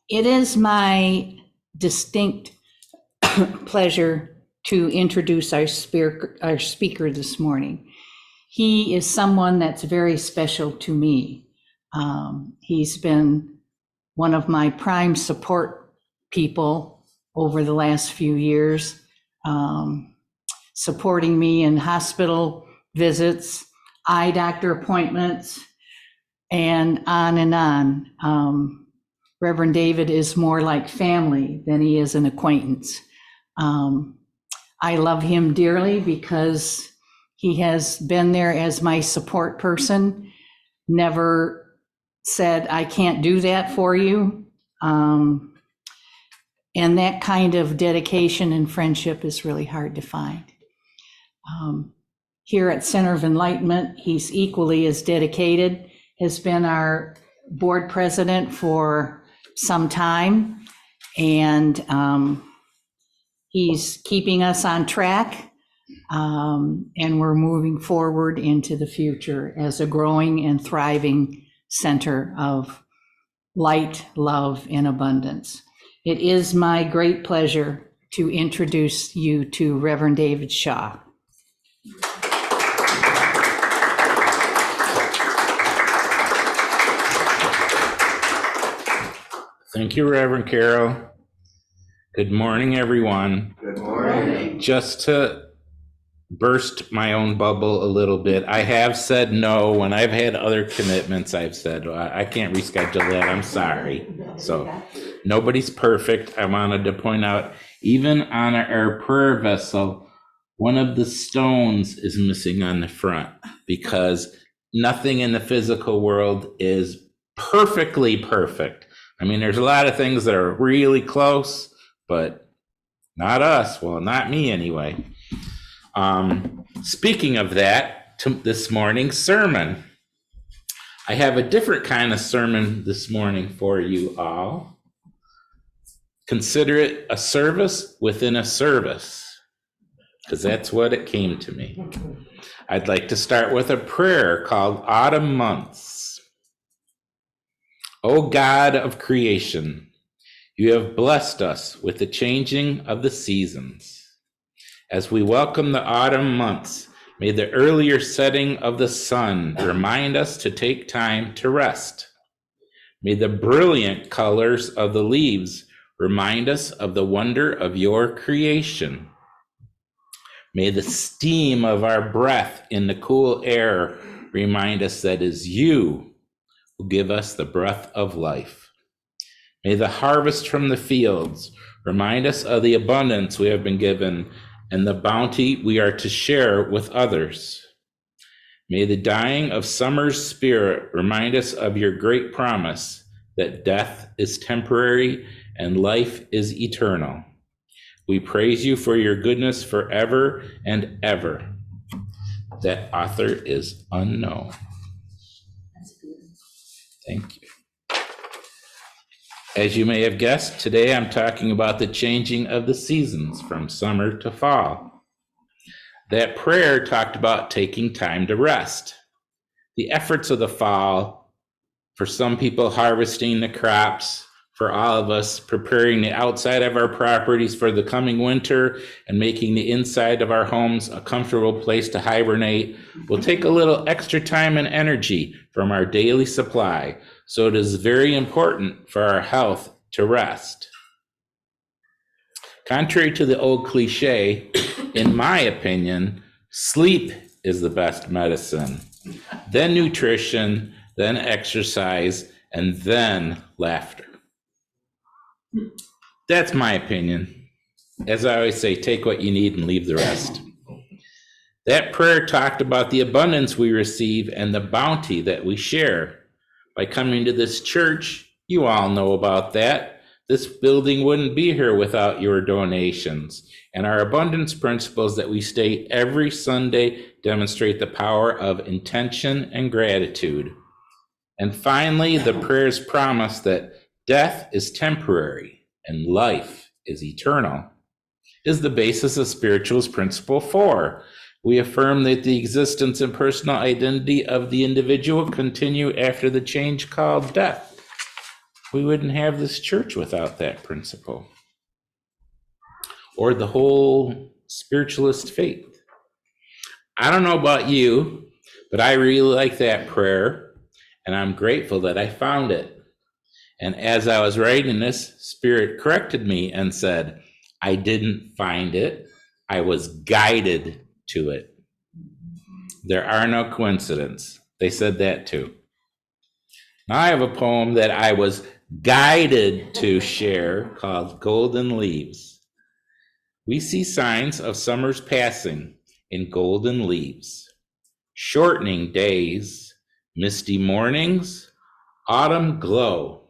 It is my distinct pleasure to introduce our speaker this morning. He is someone that's very special to me. He's been one of my prime support people over the last few years, supporting me in hospital visits, eye doctor appointments, and on and on. Reverend David is more like family than he is an acquaintance. I love him dearly because he has been there as my support person, never said, I can't do that for you. And that kind of dedication and friendship is really hard to find. Here at Center of Enlightenment, he's equally as dedicated, has been our board president for some time, and he's keeping us on track, and we're moving forward into the future as a growing and thriving center of light, love, and abundance. It is my great pleasure to introduce you to Reverend David Shaw. Thank you, Reverend Carol. Good morning, everyone. Good morning. Just to burst my own bubble a little bit, I have said no when I've had other commitments. I've said, well, I can't reschedule that. I'm sorry. So nobody's perfect. I wanted to point out, even on our prayer vessel, one of the stones is missing on the front because nothing in the physical world is perfectly perfect. I mean, there's a lot of things that are really close, but not us. Well, not me anyway. Speaking of that, this morning's sermon. I have a different kind of sermon this morning for you all. Consider it a service within a service, because that's what it came to me. I'd like to start with a prayer called Autumn Months. O God of creation, you have blessed us with the changing of the seasons. As we welcome the autumn months, may the earlier setting of the sun remind us to take time to rest. May the brilliant colors of the leaves remind us of the wonder of your creation. May the steam of our breath in the cool air remind us that it is you who give us the breath of life. May the harvest from the fields remind us of the abundance we have been given and the bounty we are to share with others. May the dying of summer's spirit remind us of your great promise that death is temporary and life is eternal. We praise you for your goodness forever and ever. That author is unknown. Thank you. As you may have guessed, today I'm talking about the changing of the seasons from summer to fall. That prayer talked about taking time to rest. The efforts of the fall, for some people harvesting the crops, for all of us preparing the outside of our properties for the coming winter and making the inside of our homes a comfortable place to hibernate, will take a little extra time and energy from our daily supply. So it is very important for our health to rest. Contrary to the old cliche, in my opinion, sleep is the best medicine, then nutrition, then exercise, and then laughter. That's my opinion. As I always say, take what you need and leave the rest. That prayer talked about the abundance we receive and the bounty that we share. By coming to this church, you all know about that. This building wouldn't be here without your donations. And our abundance principles that we state every Sunday demonstrate the power of intention and gratitude. And finally, the prayer's promise that death is temporary and life is eternal is the basis of spiritualist principle 4. We affirm that the existence and personal identity of the individual continue after the change called death. we wouldn't have this church without that principle, or the whole spiritualist faith. I don't know about you, but I really like that prayer, and I'm grateful that I found it. And as I was writing this, Spirit corrected me and said, I didn't find it. I was guided to it. There are no coincidences. They said that too. Now I have a poem that I was guided to share called Golden Leaves. We see signs of summer's passing in golden leaves, shortening days, misty mornings, autumn glow.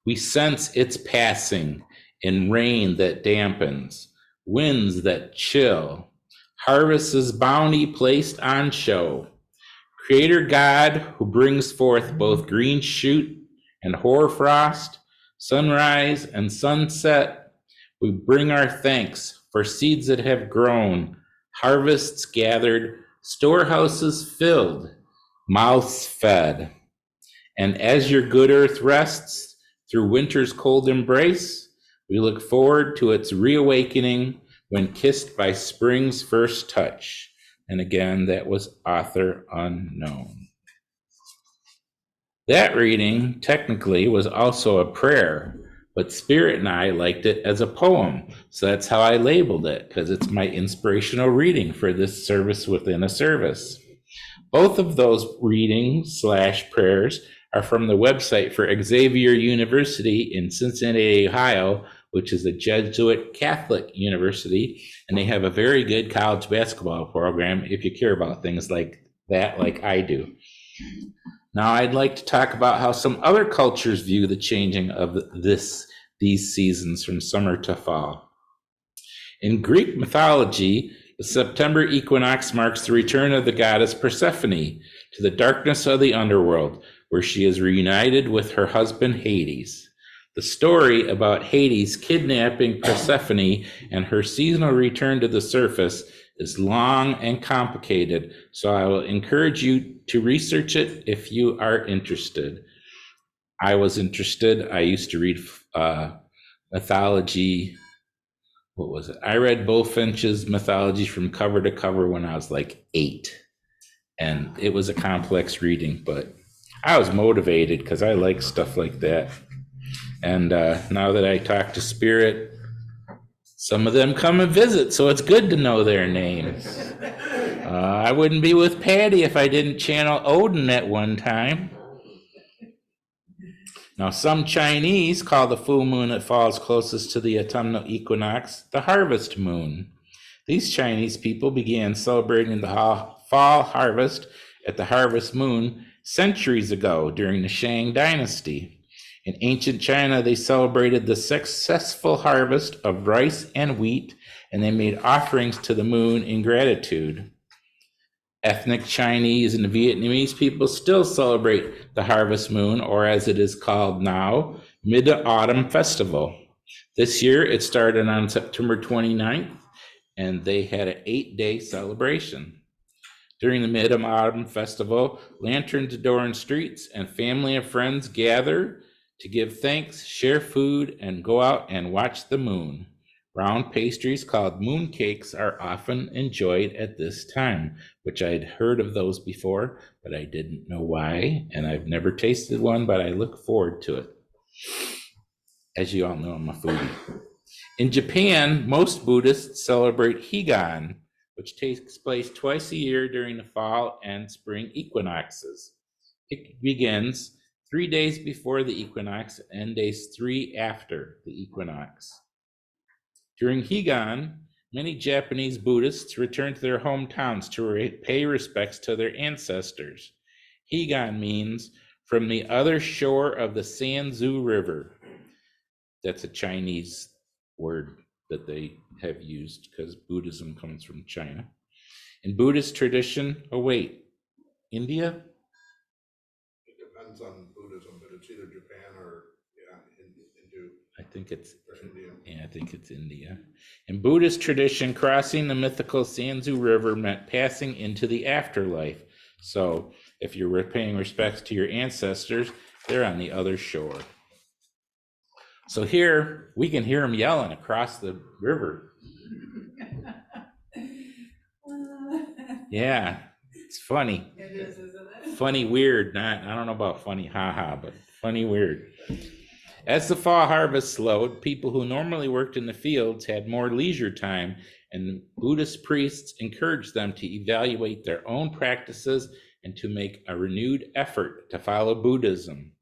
We sense its passing in rain that dampens, winds that chill, harvest's bounty placed on show. Creator God, who brings forth both green shoot and hoarfrost, sunrise and sunset, we bring our thanks for seeds that have grown, harvests gathered, storehouses filled, mouths fed. And as your good earth rests through winter's cold embrace, we look forward to its reawakening when kissed by spring's first touch. And again, that was author unknown. That reading technically was also a prayer, but Spirit and I liked it as a poem. So that's how I labeled it, because it's my inspirational reading for this service within a service. Both of those readings / prayers are from the website for Xavier University in Cincinnati, Ohio, which is a Jesuit Catholic university, and they have a very good college basketball program if you care about things like that, like I do. Now, I'd like to talk about how some other cultures view the changing of these seasons from summer to fall. In Greek mythology, the September equinox marks the return of the goddess Persephone to the darkness of the underworld, where she is reunited with her husband Hades. The story about Hades kidnapping Persephone and her seasonal return to the surface is long and complicated, so I will encourage you to research it if you are interested. I was interested. I used to read mythology. What was it? I read Bullfinch's mythology from cover to cover when I was like 8. And it was a complex reading, but I was motivated because I like stuff like that. And now that I talk to Spirit, some of them come and visit, so it's good to know their names. I wouldn't be with Patty if I didn't channel Odin at one time. Now, some Chinese call the full moon that falls closest to the autumnal equinox the harvest moon. These Chinese people began celebrating the fall harvest at the harvest moon centuries ago during the Shang Dynasty. In ancient China, they celebrated the successful harvest of rice and wheat, and they made offerings to the moon in gratitude. Ethnic Chinese and Vietnamese people still celebrate the harvest moon, or as it is called now, Mid-Autumn Festival. This year, it started on September 29th, and they had an 8-day celebration. During the Mid-Autumn Festival, lanterns adorn streets, and family and friends gather to give thanks, share food, and go out and watch the moon. Round pastries called moon cakes are often enjoyed at this time, which I'd heard of those before, but I didn't know why, and I've never tasted one, but I look forward to it. As you all know, I'm a foodie. In Japan, most Buddhists celebrate Higan, which takes place twice a year during the fall and spring equinoxes. It begins 3 days before the equinox and days 3 after the equinox. During Higan, many Japanese Buddhists return to their hometowns to pay respects to their ancestors. Higan means from the other shore of the Sanzu River. That's a Chinese word that they have used because Buddhism comes from China. In Buddhist tradition, India? It depends on Buddhism, but it's either Japan or Hindu. I think it's India. Yeah, I think it's India. In Buddhist tradition, crossing the mythical Sanzu River meant passing into the afterlife. So if you're paying respects to your ancestors, they're on the other shore. So here we can hear him yelling across the river. Yeah, it's funny. It is, isn't it? Funny, weird. Not, I don't know about funny, haha, but funny, weird. As the fall harvest slowed, people who normally worked in the fields had more leisure time, and Buddhist priests encouraged them to evaluate their own practices and to make a renewed effort to follow Buddhism.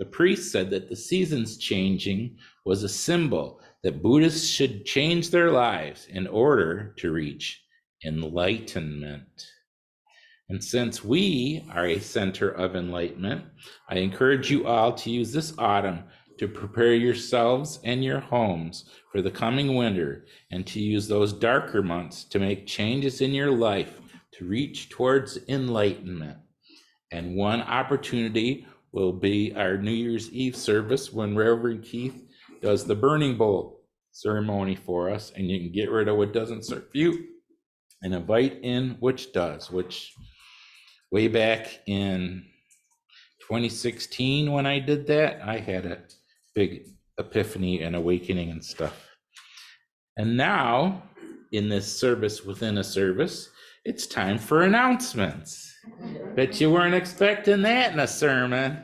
The priest said that the seasons changing was a symbol that Buddhists should change their lives in order to reach enlightenment. And since we are a Center of Enlightenment, I encourage you all to use this autumn to prepare yourselves and your homes for the coming winter, and to use those darker months to make changes in your life to reach towards enlightenment. And one opportunity will be our New Year's Eve service, when Reverend Keith does the burning bowl ceremony for us, and you can get rid of what doesn't serve you and invite in which does, which way back in 2016 when I did that, I had a big epiphany and awakening and stuff. And now, in this service within a service, it's time for announcements. Bet you weren't expecting that in a sermon.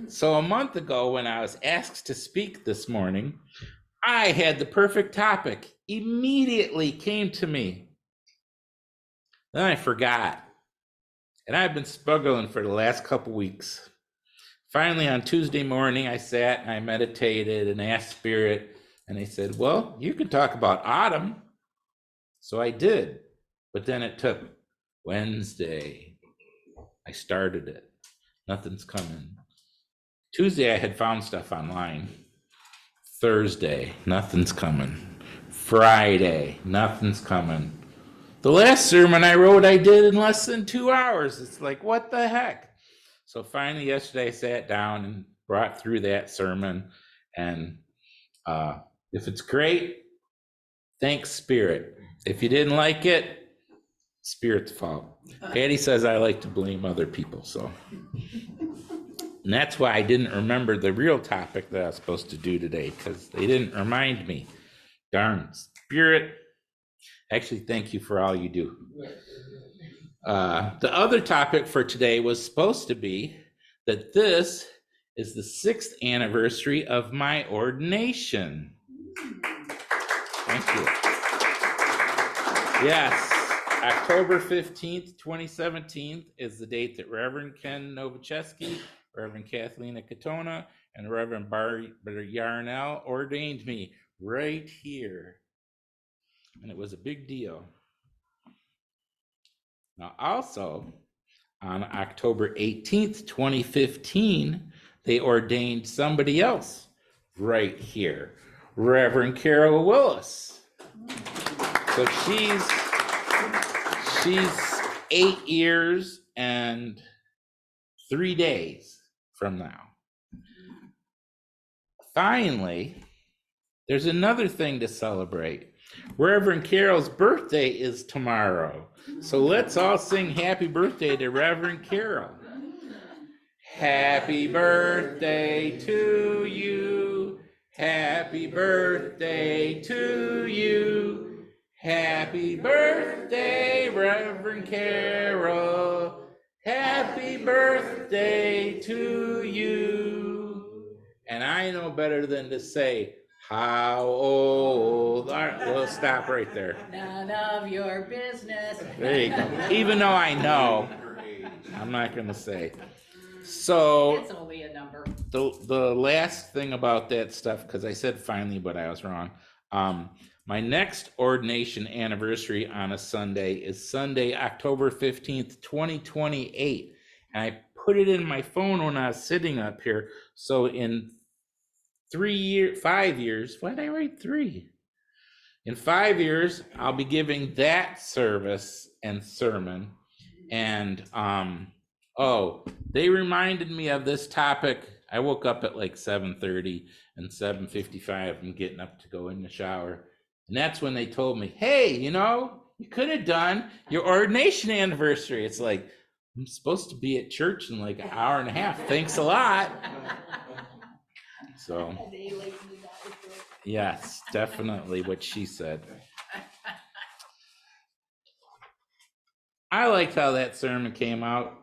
So a month ago, when I was asked to speak this morning, I had the perfect topic. Immediately came to me. Then I forgot. And I've been struggling for the last couple weeks. Finally, on Tuesday morning, I sat and I meditated and asked Spirit, and they said, well, you can talk about autumn. So I did, but then it took Wednesday. I started it. Nothing's coming. Tuesday, I had found stuff online. Thursday, nothing's coming. Friday, nothing's coming. The last sermon I wrote, I did in less than 2 hours. It's like, what the heck? So finally, yesterday, I sat down and brought through that sermon. And if it's great, thanks, Spirit. If you didn't like it, Spirit's fault. Patty says I like to blame other people, so. And that's why I didn't remember the real topic that I was supposed to do today, because they didn't remind me. Darn, Spirit. Actually, thank you for all you do. The other topic for today was supposed to be that this is the 6th anniversary of my ordination. Thank you. Yes, October 15th, 2017 is the date that Reverend Ken Novichevsky, Reverend Kathleen Katona, and Reverend Bar Yarnell ordained me right here. And it was a big deal. Now, also, on October 18th, 2015, they ordained somebody else right here, Reverend Carol Willis. So she's 8 years and 3 days from now. Finally, there's another thing to celebrate. Reverend Carol's birthday is tomorrow. So let's all sing happy birthday to Reverend Carol. Happy birthday to you. Happy birthday to you. Happy birthday, Reverend Carol. Happy birthday to you. And I know better than to say, how old are, we'll stop right there. None of your business. There you go. Even though I know, I'm not going to say. So That's only a number. the last thing about that stuff, because I said finally, but I was wrong. My next ordination anniversary on a Sunday is Sunday, October 15th, 2028. And I put it in my phone when I was sitting up here. So in 5 years, why did I write 3? In 5 years, I'll be giving that service and sermon. And they reminded me of this topic. I woke up at like 7:30 and 7:55. I'm getting up to go in the shower. And that's when they told me, hey, you could have done your ordination anniversary. It's like, I'm supposed to be at church in like an hour and a half. Thanks a lot. So, yes, definitely what she said. I liked how that sermon came out.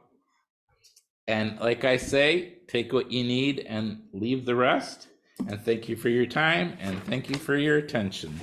And like I say, take what you need and leave the rest. And thank you for your time and thank you for your attention.